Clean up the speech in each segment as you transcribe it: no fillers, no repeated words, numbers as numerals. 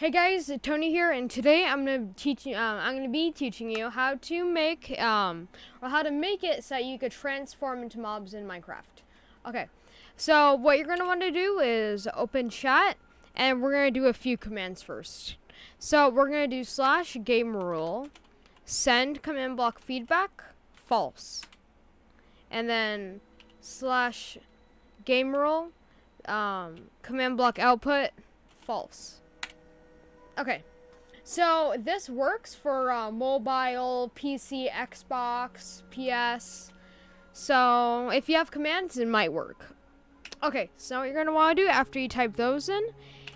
Hey guys, Tony here, and today I'm gonna be teaching you how to make it so that you could transform into mobs in Minecraft. Okay, so what you're gonna want to do is open chat, and we're gonna do a few commands first. So we're gonna do /game rule, send command block feedback, false, and then /game rule, command block output, false. Okay, so this works for mobile, PC, Xbox, PS. So if you have commands, it might work. Okay, so what you're going to want to do after you type those in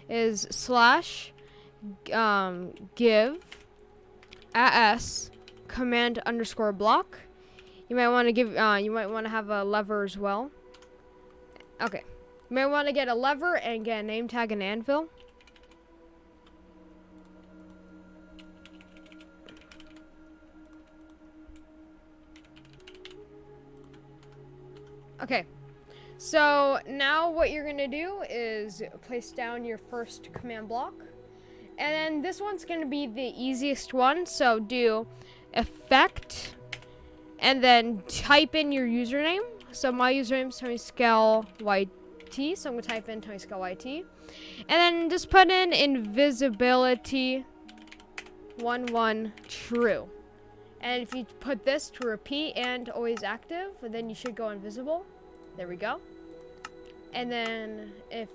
is /give as command underscore block. You might want to have a lever as well. Okay, you might want to get a lever and get a name tag and anvil. Okay, so now what you're gonna do is place down your first command block, and then this one's gonna be the easiest one. So do effect, and then type in your username. So my username is TonyScaleYT, so I'm gonna type in TonyScaleYT, and then just put in invisibility 11 true. And if you put this to repeat and always active, then you should go invisible. There we go. And then if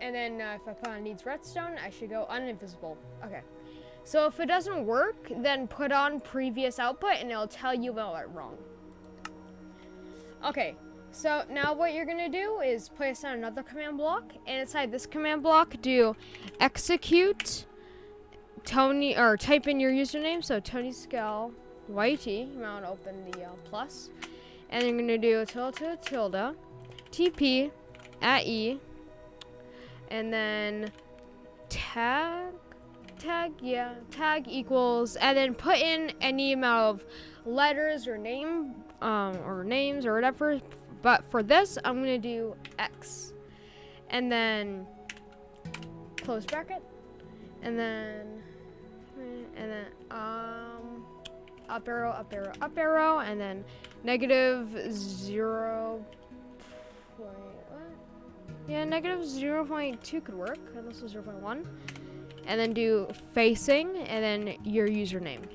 I put on needs redstone, I should go uninvisible. Okay. So if it doesn't work, then put on previous output and it'll tell you about it wrong. Okay. So now what you're gonna do is place down another command block, and inside this command block, do execute Tony, or type in your username. So TonyScaleYT. You might want to open the plus, and I'm gonna do tilde TP at E, and then tag equals, and then put in any amount of letters or names or whatever. But for this, I'm gonna do X, and then close bracket, and then up arrow, and then -0. Yeah, -0.2 could work, unless it was 0.1. And then do facing, and then your username.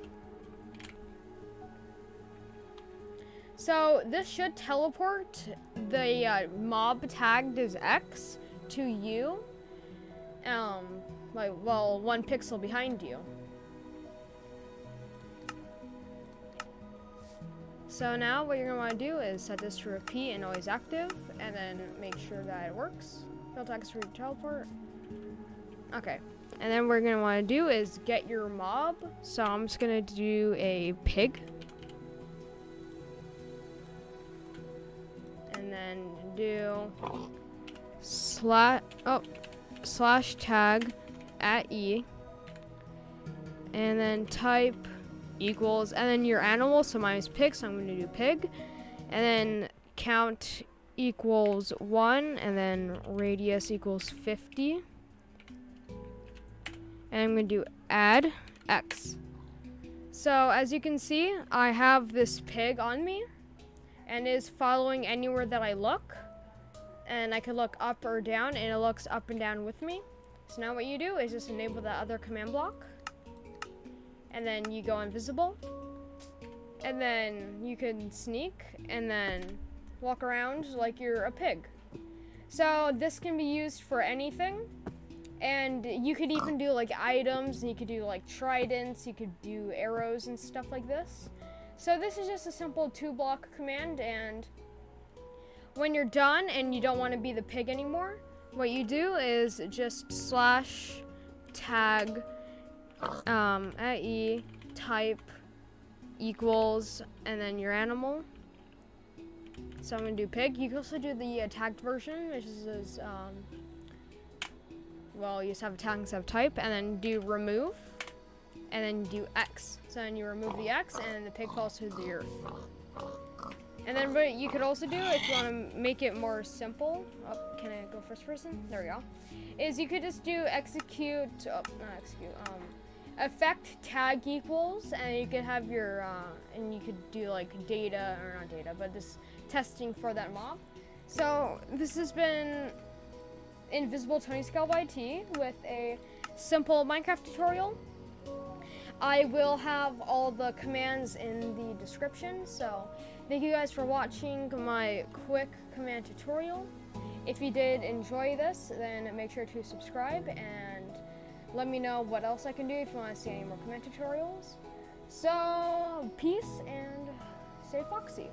So this should teleport the mob tagged as X to you, like, well, 1 pixel behind you. So now what you're gonna want to do is set this to repeat and always active, and then make sure that it works. Build text for your teleport. Okay, and then what we're gonna want to do is get your mob. So I'm just gonna do a pig, and then do /tag at E, and then type equals, and then your animal. So mine is pig, so I'm going to do pig, and then count equals 1, and then radius equals 50, and I'm going to do add X. So as you can see, I have this pig on me and is following anywhere that I look, and I can look up or down, and it looks up and down with me. So now what you do is just enable that other command block, and then you go invisible, and then you can sneak and then walk around like you're a pig. So this can be used for anything, and you could even do like items, and you could do like tridents, you could do arrows and stuff like this. So this is just a simple 2-block command, and when you're done and you don't want to be the pig anymore, what you do is just /tag at E, type equals, and then your animal. So I'm gonna do pig. You can also do the tagged version, which is well, you just have a tag instead of type, and then do remove, and then do X. So then you remove the X, and the pig falls to the earth. And then what you could also do if you want to make it more simple, oh, can I go first person? There we go. Is you could just do effect tag equals, and you could have your, and you could do like data, or not data, but this testing for that mob. So this has been Invisible Tony Scale by T with a simple Minecraft tutorial. I will have all the commands in the description, so thank you guys for watching my quick command tutorial. If you did enjoy this, then make sure to subscribe and let me know what else I can do if you want to see any more command tutorials. So, peace and stay foxy.